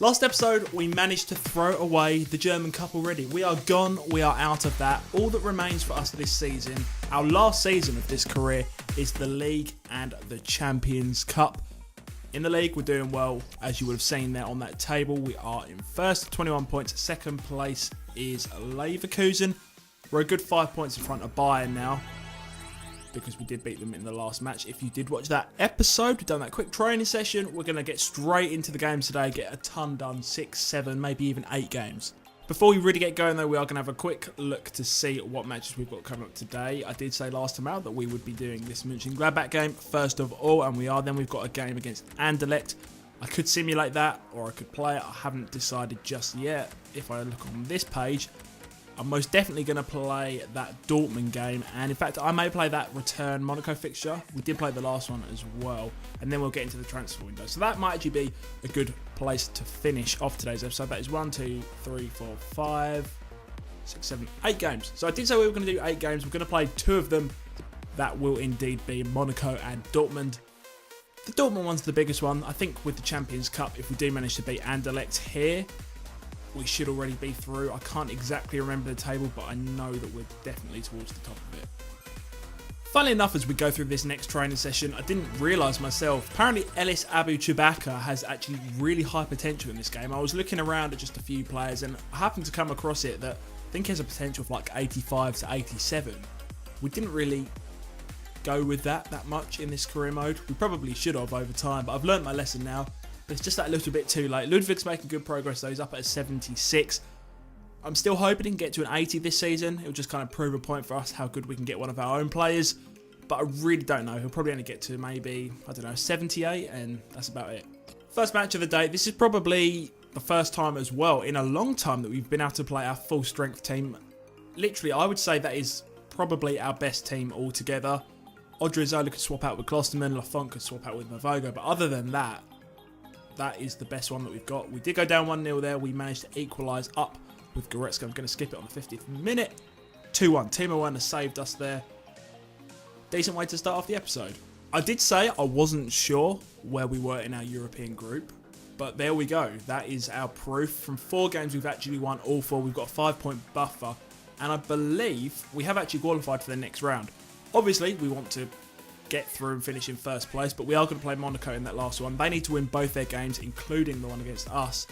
Last episode, we managed to throw away the German Cup already. We are gone, we are out of that. All that remains for us this season, our last season of this career, is the League and the Champions Cup. In the League, we're doing well, as you would have seen there on that table. We are in first, 21 points. Second place is Leverkusen. We're a good 5 points in front of Bayern now, because we did beat them in the last match. If you did watch that episode, we've done that quick training session. We're going to get straight into the games today, get a ton done, 6, 7, maybe even 8 games. Before we really get going though, we are going to have a quick look to see what matches we've got coming up today. I did say last time out that we would be doing this Mönchengladbach game first of all, and we are. Then we've got a game against Anderlecht. I could simulate that, or I could play it. I haven't decided just yet. If I look on this page, I'm most definitely going to play that Dortmund game, and in fact I may play that return Monaco fixture. We did play the last one as well, and then we'll get into the transfer window. So that might actually be a good place to finish off today's episode. That is 1, 2, 3, 4, 5, 6, 7, 8 games. So I did say we were going to do 8 games. We're going to play 2 of them. That will indeed be Monaco and Dortmund. The Dortmund one's the biggest one. I think with the Champions Cup, if we do manage to beat Anderlecht here, we should already be through. I can't exactly remember the table, but I know that we're definitely towards the top of it. Funnily enough, as we go through this next training session, I didn't realise myself, apparently Ellis Abu Chewbacca has actually really high potential in this game. I was looking around at just a few players and I happened to come across it that I think has a potential of like 85 to 87. We didn't really go with that much in this career mode. We probably should have over time, but I've learnt my lesson now. But it's just that little bit too late. Ludwig's making good progress though. He's up at a 76. I'm still hoping he can get to an 80 this season. It'll just kind of prove a point for us how good we can get one of our own players. But I really don't know. He'll probably only get to maybe, 78, and that's about it. First match of the day. This is probably the first time as well in a long time that we've been able to play our full strength team. Literally, I would say that is probably our best team altogether. Odriozola could swap out with Klosterman. Lafont could swap out with Mavogo. But other than that, that is the best one that we've got. We did go down 1-0 there. We managed to equalise up with Goretzka. I'm going to skip it on the 50th minute. 2-1. Timo Werner saved us there. Decent way to start off the episode. I did say I wasn't sure where we were in our European group, but there we go. That is our proof. From 4 games, we've actually won all 4. We've got a 5-point buffer, and I believe we have actually qualified for the next round. Obviously, we want to get through and finish in first place, but we are going to play Monaco in that last one. They need to win both their games, including the one against us,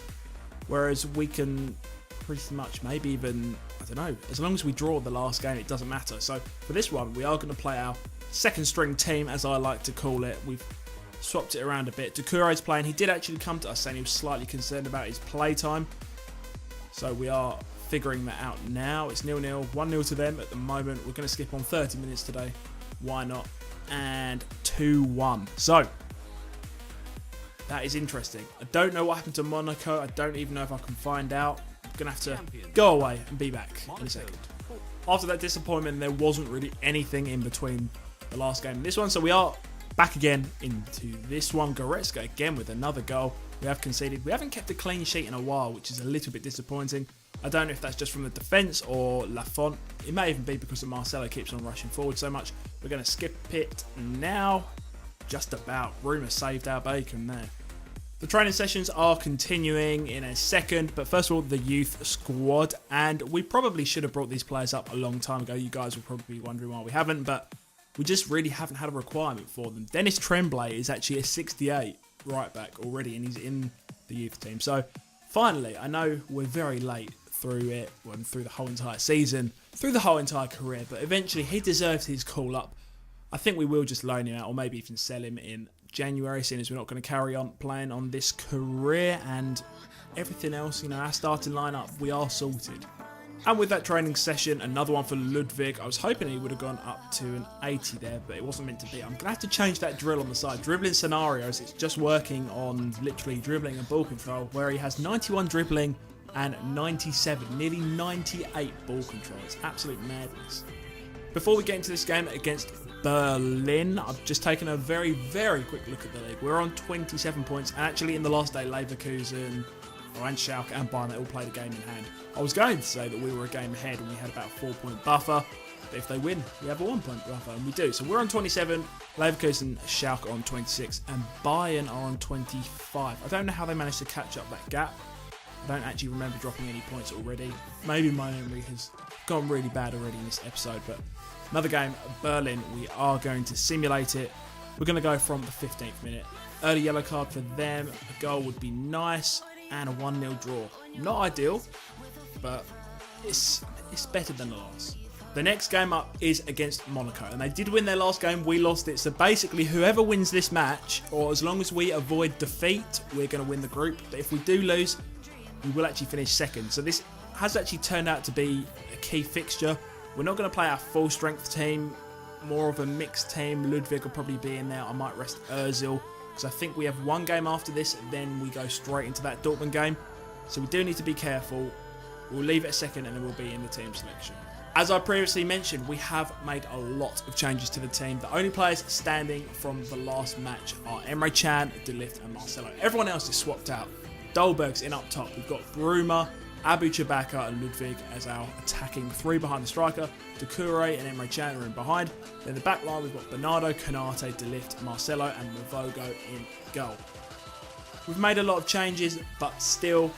whereas we can pretty much maybe even, I don't know, as long as we draw the last game, it doesn't matter. So for this one, we are going to play our second string team, as I like to call it. We've swapped it around a bit. Doucouré's playing. He did actually come to us saying he was slightly concerned about his play time, so we are figuring that out now. It's 0-0, 1-0 to them at the moment. We're going to skip on 30 minutes today. Why not? And 2-1. So that is interesting. I don't know what happened to Monaco. I don't even know if I can find out. I'm going to have to go away and be back in a second. After that disappointment, there wasn't really anything in between the last game and this one. So we are back again into this one. Goretzka again with another goal. We have conceded. We haven't kept a clean sheet in a while, which is a little bit disappointing. I don't know if that's just from the defence or Lafont. It may even be because Marcelo keeps on rushing forward so much. We're going to skip it now. Just about. Rumour saved our bacon there. The training sessions are continuing in a second, but first of all, the youth squad. And we probably should have brought these players up a long time ago. You guys will probably be wondering why we haven't, but we just really haven't had a requirement for them. Dennis Tremblay is actually a 68 right back already, and he's in the youth team. So finally, I know we're very late through it, through the whole entire season, through the whole entire career, but eventually he deserves his call up. I think we will just loan him out, or maybe even sell him in January, seeing as we're not going to carry on playing on this career, and everything else, our starting lineup, we are sorted. And with that training session, another one for Ludwig. I was hoping he would have gone up to an 80 there, but it wasn't meant to be. I'm going to have to change that drill on the side. Dribbling scenarios, it's just working on literally dribbling and ball control, where he has 91 dribbling and 97, nearly 98 ball control. It's absolute madness. Before we get into this game against Berlin, I've just taken a very, very quick look at the league. We're on 27 points, and actually in the last day, Leverkusen, and Schalke and Bayern, they all played a game in hand. I was going to say that we were a game ahead and we had about a 4-point buffer, But if they win, we have a 1 point buffer, and we do. So we're on 27, Leverkusen, Schalke on 26, and Bayern are on 25. I don't know how they managed to catch up that gap. I don't actually remember dropping any points already. Maybe my memory has gone really bad already in this episode, but another game, Berlin, we are going to simulate it. We're going to go from the 15th minute. Early yellow card for them, a goal would be nice, and a 1-0 draw. Not ideal, but it's better than the last. The next game up is against Monaco, and they did win their last game, we lost it. So basically, whoever wins this match, or as long as we avoid defeat, we're going to win the group. But if we do lose, we will actually finish second. So this has actually turned out to be a key fixture. We're not going to play our full strength team, more of a mixed team. Ludwig will probably be in there. I might rest Ozil, because I think we have one game after this, and then we go straight into that Dortmund game. So we do need to be careful. We'll leave it a second, and then we'll be in the team selection. As I previously mentioned, we have made a lot of changes to the team. The only players standing from the last match are Emre Can, De Ligt and Marcelo. Everyone else is swapped out. Dolberg's in up top. We've got Bruma, Abu Chewbacca and Ludwig as our attacking three behind the striker. Doucouré and Emre Can are in behind. Then the back line, we've got Bernardo, Konate, De Ligt, Marcelo and Mavogo in goal. We've made a lot of changes, but still,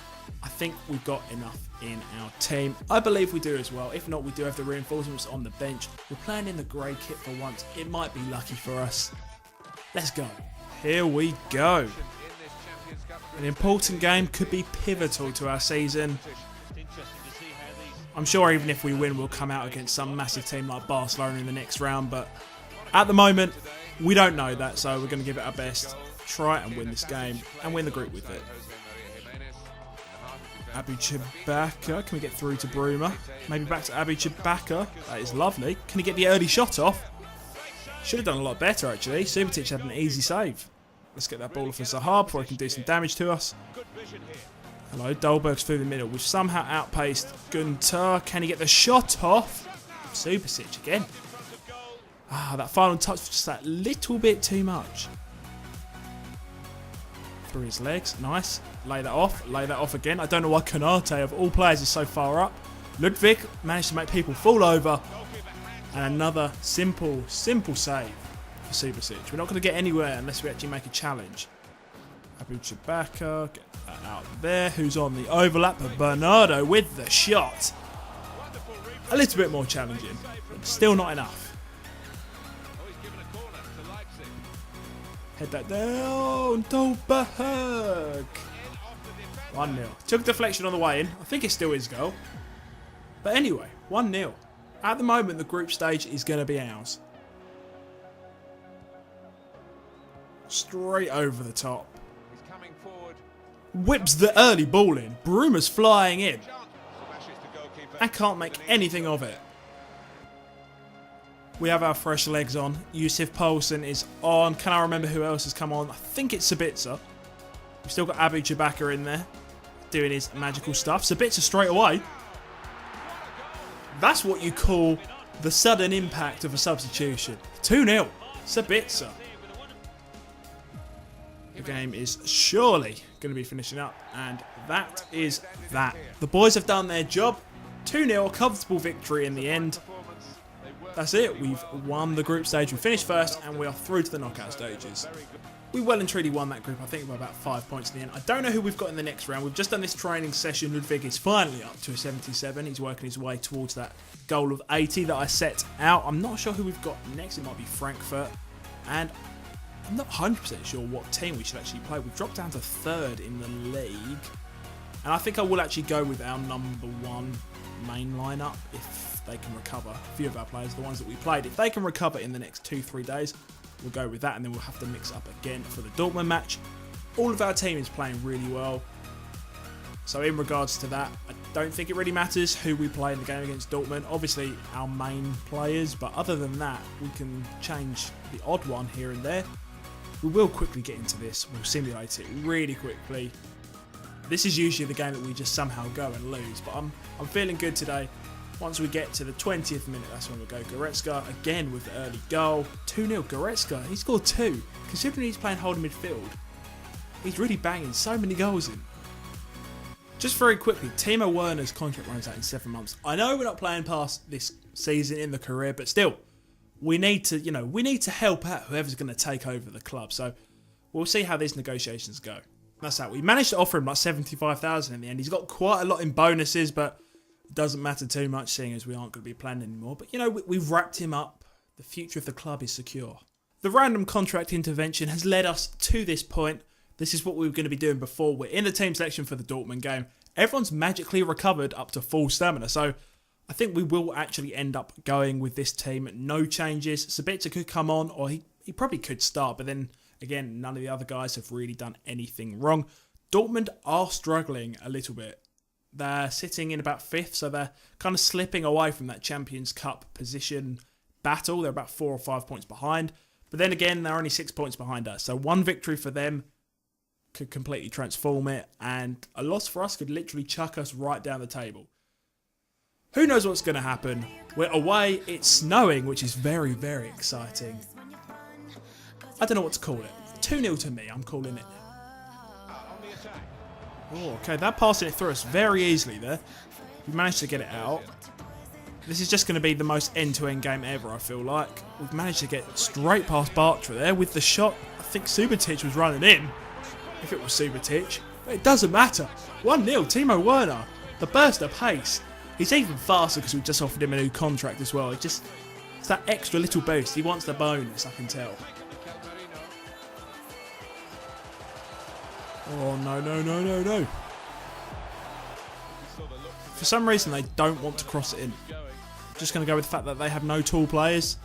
I think we've got enough in our team. I believe we do as well. If not, we do have the reinforcements on the bench. We're playing in the grey kit for once. It might be lucky for us. Let's go. Here we go. An important game, could be pivotal to our season. I'm sure even if we win, we'll come out against some massive team like Barcelona in the next round, but at the moment, we don't know that, so we're going to give it our best. Try and win this game and win the group with it. Abu Chewbacca, can we get through to Bruma? Maybe back to Abu Chewbacca. That is lovely. Can he get the early shot off? Should have done a lot better actually. Subotic had an easy save. Let's get that ball off of Zaha before he can do some damage to us. Hello, Dolberg's through the middle. We've somehow outpaced Gunter. Can he get the shot off? Subotic again. That final touch was just that little bit too much. Through his legs, nice. Lay that off again. I don't know why Konate, of all players, is so far up. Ludwig managed to make people fall over. And another simple save for Subotic. We're not going to get anywhere unless we actually make a challenge. Abu Chewbacca, get that out there. Who's on the overlap? Bernardo with the shot. A little bit more challenging, but still not enough. Head that down. Dolberg. 1-0. Took deflection on the way in. I think it still is goal. But anyway, 1-0. At the moment, the group stage is going to be ours. Straight over the top. Whips the early ball in. Bruma's flying in. And can't make anything of it. We have our fresh legs on. Yusuf Poulsen is on. Can I remember who else has come on? I think it's Sabitzer. We've still got Abu Chewbacca in there, doing his magical stuff. Sabitzer straight away. That's what you call the sudden impact of a substitution. 2-0. Sabitzer. The game is surely going to be finishing up, and that is that. The boys have done their job. 2-0, comfortable victory in the end. That's it, we've won the group stage, we finished first and we are through to the knockout stages. We well and truly won that group, I think by about 5 points in the end. I don't know who we've got in the next round. We've just done this training session. Ludwig is finally up to a 77. He's working his way towards that goal of 80 that I set out. I'm not sure who we've got next. It might be Frankfurt. And I'm not 100% sure what team we should actually play. We've dropped down to third in the league. And I think I will actually go with our number one main lineup if they can recover. A few of our players, the ones that we played, if they can recover in the next 2-3 days, we'll go with that, and then we'll have to mix up again for the Dortmund match. All of our team is playing really well. So in regards to that, I don't think it really matters who we play in the game against Dortmund. Obviously our main players, but other than that, we can change the odd one here and there. We will quickly get into this. We'll simulate it really quickly. This is usually the game that we just somehow go and lose, but I'm feeling good today. Once we get to the 20th minute, that's when we'll go. Goretzka again with the early goal. 2-0 Goretzka. He scored 2. Considering he's playing holding midfield, he's really banging so many goals in. Just very quickly, Timo Werner's contract runs out in 7 months. I know we're not playing past this season in the career, but still, we need to help out whoever's going to take over the club. So we'll see how these negotiations go. That's that. We managed to offer him like 75,000 in the end. He's got quite a lot in bonuses, but it doesn't matter too much, seeing as we aren't going to be playing anymore. But we've wrapped him up. The future of the club is secure. The random contract intervention has led us to this point. This is what we were going to be doing before. We're in the team selection for the Dortmund game. Everyone's magically recovered up to full stamina. So I think we will actually end up going with this team. No changes. Sabitzer could come on, or he probably could start. But then, again, none of the other guys have really done anything wrong. Dortmund are struggling a little bit. They're sitting in about 5th, so they're kind of slipping away from that Champions Cup position battle. They're about 4 or 5 points behind. But then again, they're only 6 points behind us. So one victory for them could completely transform it, and a loss for us could literally chuck us right down the table. Who knows what's going to happen? We're away, it's snowing, which is very, very exciting. I don't know what to call it. 2-0 to me, I'm calling it. Oh, okay, that passed it through us very easily there. We managed to get it out. This is just going to be the most end-to-end game ever, I feel like. We've managed to get straight past Bartra there with the shot. I think Subotic was running in. If it was Subotic. But it doesn't matter. 1-0, Timo Werner. The burst of pace. He's even faster because we just offered him a new contract as well. It's that extra little boost. He wants the bonus, I can tell. Oh, no. For some reason, they don't want to cross it in. Just going to go with the fact that they have no tall players,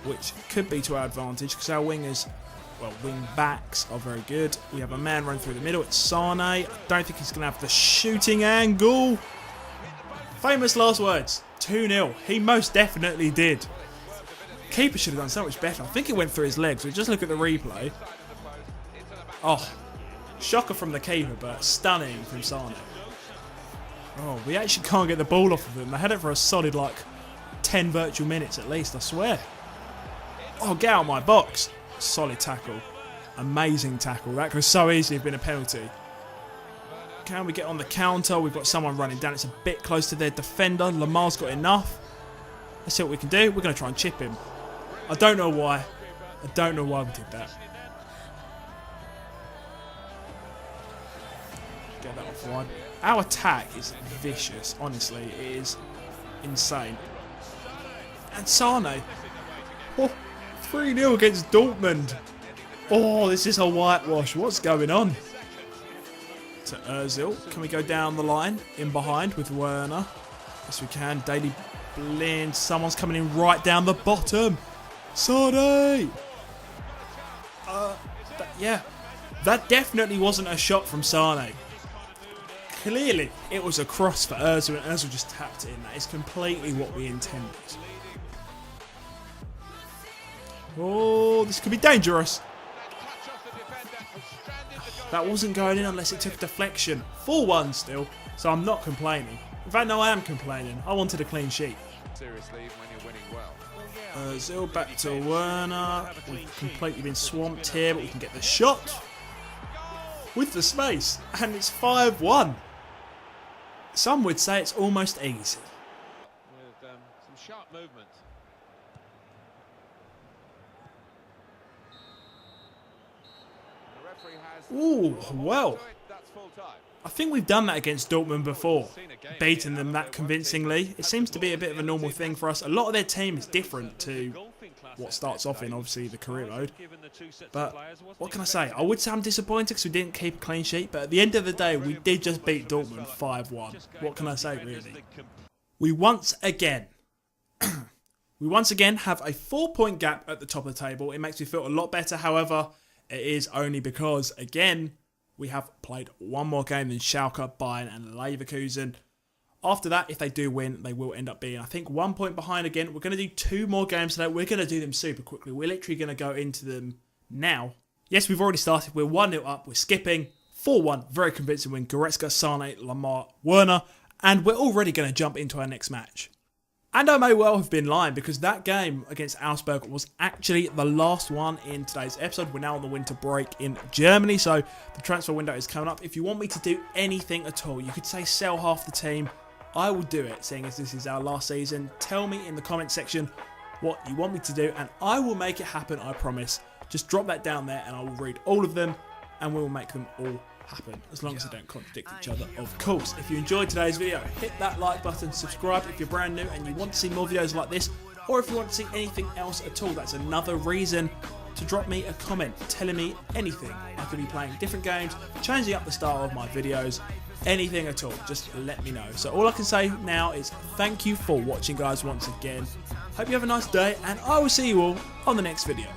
which could be to our advantage because our wingers, wing backs are very good. We have a man run through the middle. It's Sane. I don't think he's going to have the shooting angle. Famous last words. 2-0. He most definitely did. Keeper should have done so much better. I think it went through his legs. We just look at the replay. Oh, shocker from the keeper, but stunning from Sane. Oh, we actually can't get the ball off of them. They had it for a solid, 10 virtual minutes at least, I swear. Oh, get out of my box. Solid tackle. Amazing tackle. That could so easily have been a penalty. Can we get on the counter? We've got someone running down. It's a bit close to their defender. Lamar's got enough. Let's see what we can do. We're going to try and chip him. I don't know why. I don't know why we did that. Get that off wide. Our attack is vicious, honestly. It is insane. And Sane. Oh, 3-0 against Dortmund. Oh, this is a whitewash. What's going on? To Ozil. Can we go down the line? In behind with Werner. Yes, we can. Daily Blind. Someone's coming in right down the bottom. Sane. That definitely wasn't a shot from Sane. Clearly, it was a cross for Ozil, and Ozil just tapped it in. That is completely what we intended. Oh, this could be dangerous. That wasn't going in unless it took a deflection. 4-1 still, so I'm not complaining. In fact, no, I am complaining. I wanted a clean sheet. Seriously, when you're winning well. Ozil back to Werner. We've completely been swamped here, but we can get the shot with the space, and it's 5-1. Some would say it's almost easy. With some sharp movement. Ooh, well. I think we've done that against Dortmund before, beating them that convincingly. It seems to be a bit of a normal thing for us. A lot of their team is different to what starts off in, obviously, the career mode. But what can I say? I would say I'm disappointed because we didn't keep a clean sheet. But at the end of the day, we did just beat Dortmund 5-1. What can I say, really? We once again have a 4-point gap at the top of the table. It makes me feel a lot better. However, it is only because, again, we have played one more game than Schalke, Bayern and Leverkusen. After that, if they do win, they will end up being, I think, 1 point behind again. We're going to do 2 more games today. We're going to do them super quickly. We're literally going to go into them now. Yes, we've already started. We're 1-0 up. We're skipping. 4-1. Very convincing win. Goretzka, Sane, Lamar, Werner. And we're already going to jump into our next match. And I may well have been lying, because that game against Augsburg was actually the last one in today's episode. We're now on the winter break in Germany, so the transfer window is coming up. If you want me to do anything at all, you could say sell half the team. I will do it, seeing as this is our last season. Tell me in the comment section what you want me to do, and I will make it happen, I promise. Just drop that down there and I will read all of them, and we will make them all happen, as long as they don't contradict each other, of course. If you enjoyed today's video, hit that like button, subscribe if you're brand new and you want to see more videos like this, or if you want to see anything else at all. That's another reason to drop me a comment telling me anything. I could be playing different games, changing up the style of my videos, anything at all. Just let me know. So all I can say now is thank you for watching, guys, once again. Hope you have a nice day, and I will see you all on the next video.